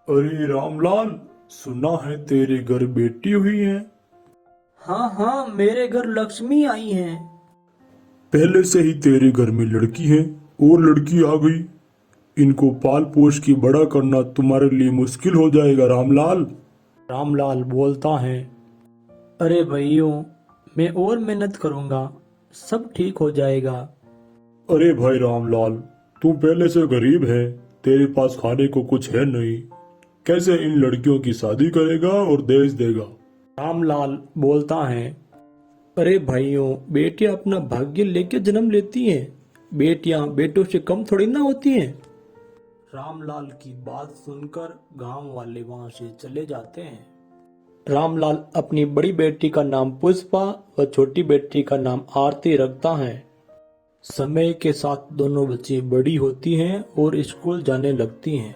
अरे रामलाल, सुना है तेरे घर बेटी हुई है। हाँ हाँ, मेरे घर लक्ष्मी आई हैं। पहले से ही तेरे घर में लड़की है और लड़की आ गई। इनको पाल पोस के बड़ा करना तुम्हारे लिए मुश्किल हो जाएगा रामलाल। रामलाल बोलता है, अरे भैयों, मैं और मेहनत करूँगा, सब ठीक हो जाएगा। अरे भाई रामलाल, तू पहले से गरीब है, तेरे पास खाने को कुछ है नहीं। कैसे इन लड़कियों की शादी करेगा और दहेज देगा। रामलाल बोलता है, अरे भाइयों, बेटियां अपना भाग्य लेके जन्म लेती हैं, बेटियां बेटों से कम थोड़ी ना होती हैं। रामलाल की बात सुनकर गांव वाले वहां से चले जाते हैं। रामलाल अपनी बड़ी बेटी का नाम पुष्पा व छोटी बेटी का नाम आरती रखता है। समय के साथ दोनों बच्ची बड़ी होती हैं और स्कूल जाने लगती हैं।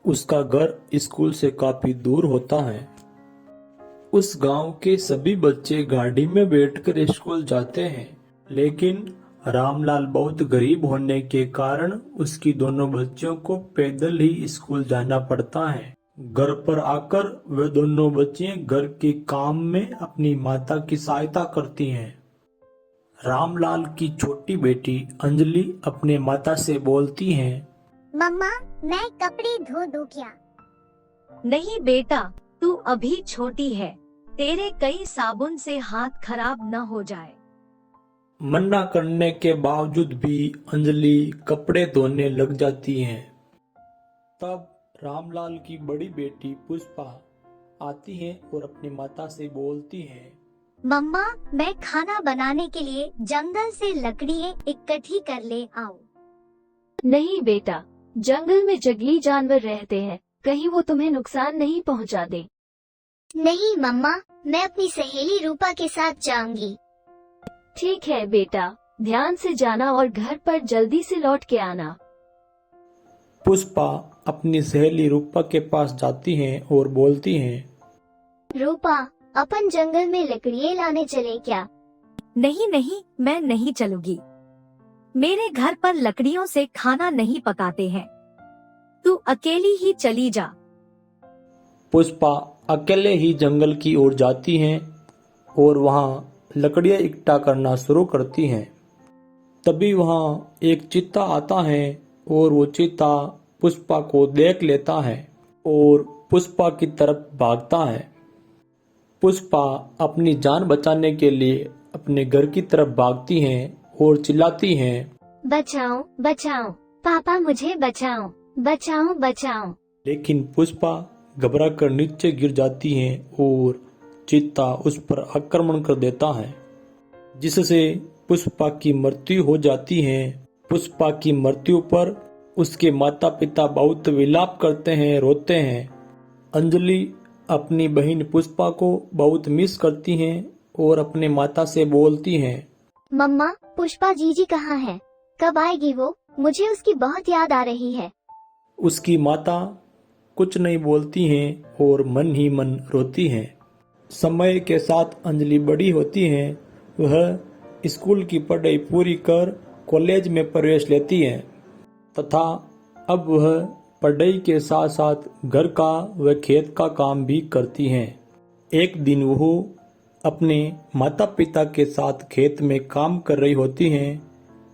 उसका घर स्कूल से काफी दूर होता है। उस गांव के सभी बच्चे गाड़ी में बैठकर स्कूल जाते हैं, लेकिन रामलाल बहुत गरीब होने के कारण उसकी दोनों बच्चियों को पैदल ही स्कूल जाना पड़ता है। घर पर आकर वे दोनों बच्चियां घर के काम में अपनी माता की सहायता करती हैं। रामलाल की छोटी बेटी अंजलि अपने माता से बोलती है, मम्मा, मैं कपड़े धो दूं क्या? नहीं बेटा, तू अभी छोटी है, तेरे कई साबुन से हाथ खराब न हो जाए। मना करने के बावजूद भी अंजलि कपड़े धोने लग जाती हैं। तब रामलाल की बड़ी बेटी पुष्पा आती है और अपनी माता से बोलती है, मम्मा, मैं खाना बनाने के लिए जंगल से लकड़ियाँ इकट्ठी कर ले आऊं। नहीं बेटा, जंगल में जंगली जानवर रहते हैं, कहीं वो तुम्हें नुकसान नहीं पहुंचा दे। नहीं मम्मा, मैं अपनी सहेली रूपा के साथ जाऊंगी। ठीक है बेटा, ध्यान से जाना और घर पर जल्दी से लौट के आना। पुष्पा अपनी सहेली रूपा के पास जाती हैं और बोलती हैं, रूपा, अपन जंगल में लकड़ियाँ लाने चले क्या? नहीं नहीं, मैं नहीं चलूंगी। मेरे घर पर लकड़ियों से खाना नहीं पकाते हैं, तू अकेली ही चली जा। पुष्पा अकेले ही जंगल की ओर जाती हैं और वहां लकड़ियां इकट्ठा करना शुरू करती हैं। तभी वहां एक चीता आता है और वो चीता पुष्पा को देख लेता है और पुष्पा की तरफ भागता है। पुष्पा अपनी जान बचाने के लिए अपने घर की तरफ भागती हैं और चिल्लाती हैं, बचाओ बचाओ, पापा मुझे बचाओ, बचाओ बचाओ। लेकिन पुष्पा घबरा कर नीचे गिर जाती हैं और चीता उस पर आक्रमण कर देता है, जिससे पुष्पा की मृत्यु हो जाती है। पुष्पा की मृत्यु पर उसके माता पिता बहुत विलाप करते हैं, रोते हैं। अंजलि अपनी बहन पुष्पा को बहुत मिस करती हैं और अपने माता से बोलती हैं, मम्मा, पुष्पा जीजी कहाँ है? कब आएगी वो? मुझे उसकी बहुत याद आ रही है। उसकी माता कुछ नहीं बोलती हैं और मन ही मन रोती हैं। समय के साथ अंजलि बड़ी होती है। वह स्कूल की पढ़ाई पूरी कर कॉलेज में प्रवेश लेती है तथा अब वह पढ़ाई के साथ साथ घर का व खेत का काम भी करती हैं। एक दिन वह अपने माता पिता के साथ खेत में काम कर रही होती हैं।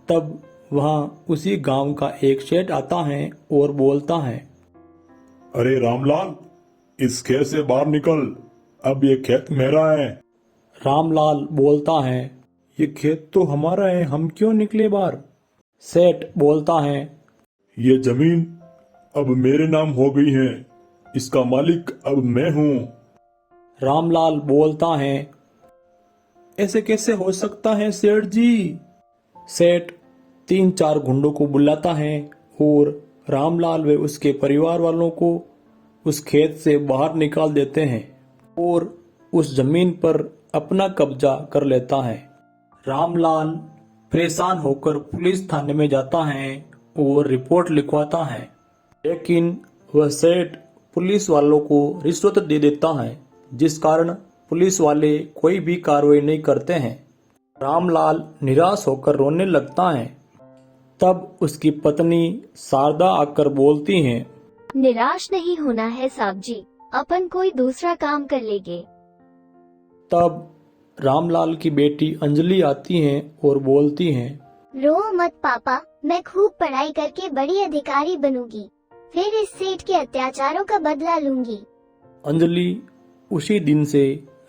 तब वहां उसी गांव का एक सेठ आता है और बोलता है, अरे रामलाल, इस खेत से बाहर निकल, अब ये खेत मेरा है। रामलाल बोलता है, ये खेत तो हमारा है, हम क्यों निकले बाहर। सेठ बोलता है, ये जमीन अब मेरे नाम हो गई है, इसका मालिक अब मैं हूँ। रामलाल बोलता है, ऐसे कैसे हो सकता है सेठ जी। सेठ 3-4 गुंडों को बुलाता है और रामलाल व उसके परिवार वालों को उस खेत से बाहर निकाल देते हैं और उस जमीन पर अपना कब्जा कर लेता है। रामलाल परेशान होकर पुलिस थाने में जाता है और रिपोर्ट लिखवाता है, लेकिन वह सेठ पुलिस वालों को रिश्वत दे देता है, जिस कारण पुलिस वाले कोई भी कार्रवाई नहीं करते हैं। रामलाल निराश होकर रोने लगता है। तब उसकी पत्नी शारदा आकर बोलती हैं, निराश नहीं होना है साहब जी, अपन कोई दूसरा काम कर लेंगे। तब रामलाल की बेटी अंजलि आती हैं और बोलती हैं, रो मत पापा, मैं खूब पढ़ाई करके बड़ी अधिकारी बनूंगी, फिर इस सेठ के अत्याचारों का बदला लूंगी। अंजलि उसी दिन से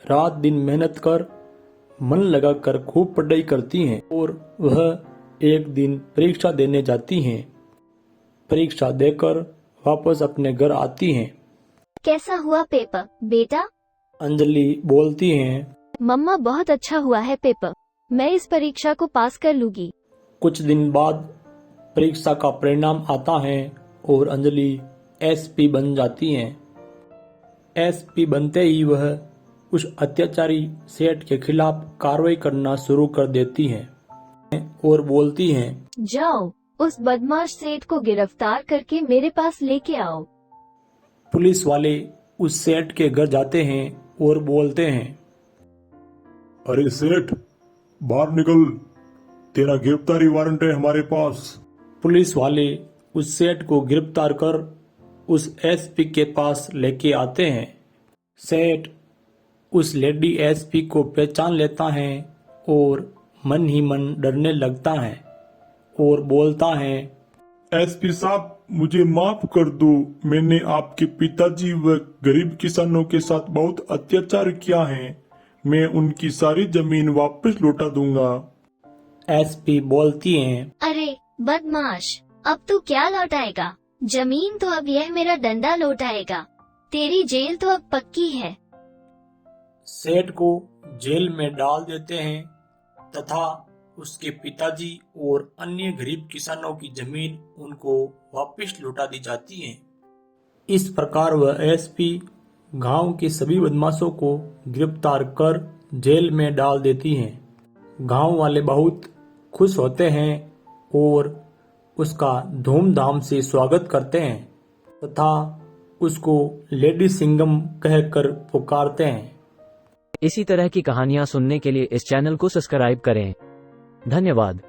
रात दिन मेहनत कर मन लगाकर खूब पढ़ाई करती हैं और वह एक दिन परीक्षा देने जाती हैं। परीक्षा देकर वापस अपने घर आती हैं। कैसा हुआ पेपर बेटा? अंजलि बोलती हैं, मम्मा बहुत अच्छा हुआ है पेपर, मैं इस परीक्षा को पास कर लूंगी। कुछ दिन बाद परीक्षा का परिणाम आता है और अंजलि एसपी बन जाती हैं। एसपी बनते ही वह उस अत्याचारी सेठ के खिलाफ कार्रवाई करना शुरू कर देती हैं और बोलती हैं, जाओ उस बदमाश सेठ को गिरफ्तार करके मेरे पास लेके आओ। पुलिस वाले उस सेठ के घर जाते हैं और बोलते हैं, अरे सेठ, बाहर निकल, तेरा गिरफ्तारी वारंट है हमारे पास। पुलिस वाले उस सेठ को गिरफ्तार कर उस एसपी के पास लेके आते हैं। सेठ उस लेडी एसपी को पहचान लेता है और मन ही मन डरने लगता है और बोलता है, एसपी साहब, मुझे माफ कर दो, मैंने आपके पिताजी व गरीब किसानों के साथ बहुत अत्याचार किया है, मैं उनकी सारी जमीन वापस लौटा दूंगा। एसपी बोलती हैं, अरे बदमाश, अब तू क्या लौटाएगा? जमीन तो अब यह मेरा डंडा लौटाएगा, तेरी जेल तो अब पक्की है। सेठ को जेल में डाल देते हैं तथा उसके पिताजी और अन्य गरीब किसानों की जमीन उनको वापस लौटा दी जाती है। इस प्रकार वह एसपी गांव के सभी बदमाशों को गिरफ्तार कर जेल में डाल देती हैं। गांव वाले बहुत खुश होते हैं और उसका धूमधाम से स्वागत करते हैं तथा उसको लेडी सिंघम कहकर पुकारते हैं। इसी तरह की कहानियाँ सुनने के लिए इस चैनल को सब्सक्राइब करें। धन्यवाद।